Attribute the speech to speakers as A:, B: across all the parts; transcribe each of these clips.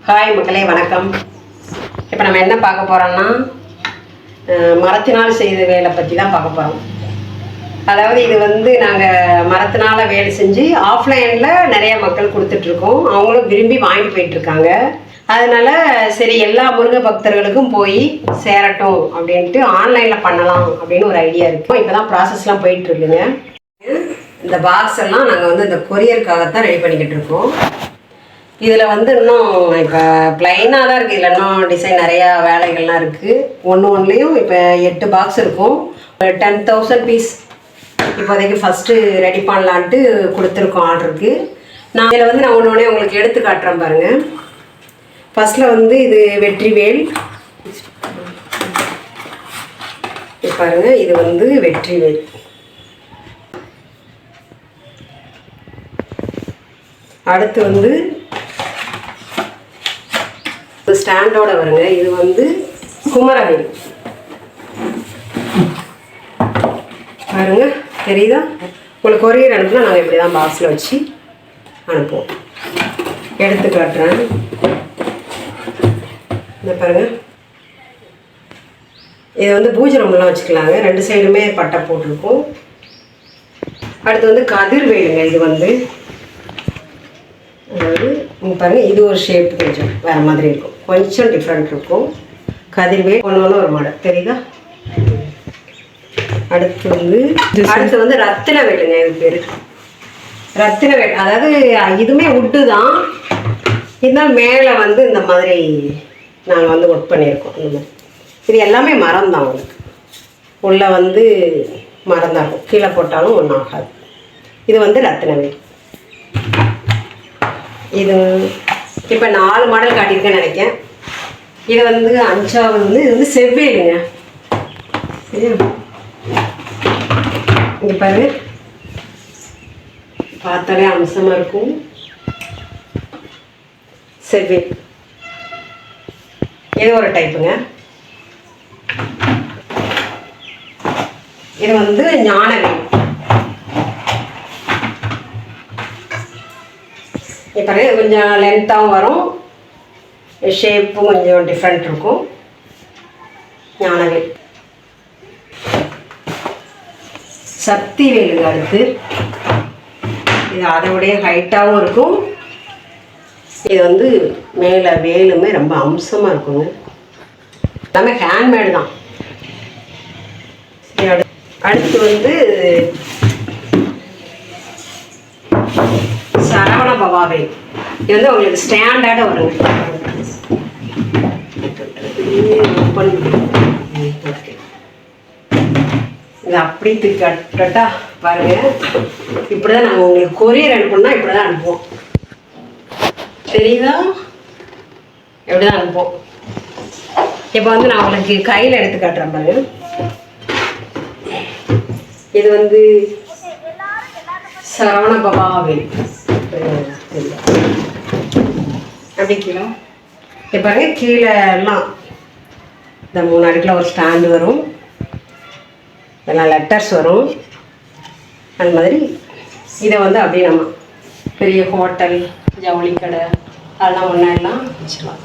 A: Hi மக்களே, வணக்கம். இப்போ நம்ம என்ன பார்க்க போகிறோம்னா, மரத்தினால் செய்த வேலை பற்றி தான் பார்க்க போகிறோம். அதாவது இது வந்து நாங்கள் மரத்தினால் வேலை செஞ்சு ஆஃப்லைனில் நிறைய மக்கள் கொடுத்துட்ருக்கோம். அவங்களும் விரும்பி வாங்கிட்டு போயிட்டுருக்காங்க. அதனால் சரி, எல்லா முருகை பக்தர்களுக்கும் போய் சேரட்டும் அப்படின்ட்டு ஆன்லைனில் பண்ணலாம் அப்படின்னு ஒரு ஐடியா இருக்குது. இப்போ தான் ப்ராசஸ்லாம் போயிட்டுருக்குங்க. இந்த பாக்ஸ் எல்லாம் நாங்கள் வந்து இந்த கொரியருக்காகத்தான் ரெடி பண்ணிக்கிட்டு இருக்கோம். இதில் வந்து இன்னும் இப்போ ப்ளைனாக தான் இருக்குது. இதில் இன்னும் டிசைன் நிறையா வேலைகள்லாம் இருக்குது. ஒன்றுலேயும் இப்போ 8 பாக்ஸ் இருக்கும். 10,000 பீஸ் இப்போதைக்கு ஃபஸ்ட்டு ரெடி பண்ணலான்ட்டு கொடுத்துருக்கோம் ஆர்டருக்கு. இதில் வந்து நான் ஒன்று உங்களுக்கு எடுத்து காட்டுறேன் பாருங்கள். ஃபஸ்ட்டில் வந்து இது வெற்றிவேல் பாருங்கள். இது வந்து வெற்றிவேல். அடுத்து வந்து ஸ்டாண்டோட வருங்க. இது வந்து குமரவேல் பாருங்க, தெரியுதா? உங்களுக்கு கொரியர் அனுப்புனா நாங்கள் இப்படி தான் பாக்ஸில் வச்சு அனுப்புவோம். எடுத்து காட்டுறேன். இந்த பாருங்க, இது வந்து பூஜை ரூம்லாம் வச்சுக்கலாங்க. 2 சைடுமே பட்டை போட்டிருக்கும். அடுத்து வந்து கதிர்வேலுங்க. இது வந்து அதாவது பாருங்கள், இது ஒரு ஷேப் கொஞ்சம் வேறு மாதிரி இருக்கும், கொஞ்சம் டிஃப்ரெண்ட் இருக்கும். கதிர்வேல் ஒன்று ஒரு மாடல், தெரியுதா? அடுத்து வந்து ரத்தின வேலுங்க. இது பேர் ரத்தின வேல். அதாவது இதுவுமே உட்டு தான், இருந்தாலும் மேலே வந்து இந்த மாதிரி நாங்கள் வந்து ஒர்க் பண்ணியிருக்கோம். இந்த மாதிரி இது எல்லாமே மரம் தான். உங்களுக்கு உள்ளே வந்து மரம் தான் இருக்கும். கீழே போட்டாலும் ஒன்றும் ஆகாது. இது வந்து ரத்தின வேல். இது இப்போ 4 மாடல் காட்டியிருக்கேன்னு நினைக்கிறேன். இது வந்து 5ஆவது வந்து இது வந்து செவ்வேலுங்க. சரியா? இங்கே பாருங்க, பார்த்தாலே அம்சமாக இருக்கும். செவ்வேல் இது ஒரு டைப்புங்க. இது வந்து ஞானவேல். இப்போ கொஞ்சம் லென்த்தாகவும் வரும், ஷேப்பும் கொஞ்சம் டிஃப்ரெண்ட் இருக்கும். ஞானவேல். சக்தி வேலுங்க. அடுத்து இது அதோடைய ஹைட்டாகவும் இருக்கும். இது வந்து மேலே வேலுமே ரொம்ப அம்சமாக இருக்குங்க. எல்லாமே ஹேண்ட்மேடு தான். சரி, அடுத்து வந்து சரவண பவாவே. இது வந்து உங்களுக்கு ஸ்டாண்டர்டாக வருங்க. இது அப்படி கட்டா பாருங்க. இப்படி தான் நாங்கள் உங்களுக்கு கொரியர் அனுப்பணும்னா இப்படி தான் அனுப்புவோம். தெரியுதா? எப்படி தான் அனுப்புவோம். இப்போ வந்து நான் உங்களுக்கு கையில் எடுத்து காட்டுறேன் பாருங்க. இது வந்து சரவண பவாவே. அப்படி கீழே இப்போ பாருங்க, கீழே எல்லாம் இந்த 3 அடுக்கில் ஒரு ஸ்டாண்டு வரும். இதெல்லாம் லெட்டர்ஸ் வரும். அது மாதிரி இதை வந்து அப்படியே நம்ம பெரிய ஹோட்டல், ஜவுளி கடை அதெல்லாம் ஒன்றெல்லாம் வச்சுக்கலாம்.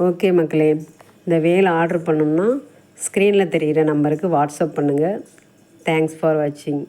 A: ஓகே மக்களே, இந்த வேலை ஆர்டர் பண்ணோம்னா ஸ்க்ரீனில் தெரிகிற நம்பருக்கு வாட்ஸ்அப் பண்ணுங்கள். தேங்க்ஸ் ஃபார் வாட்சிங்.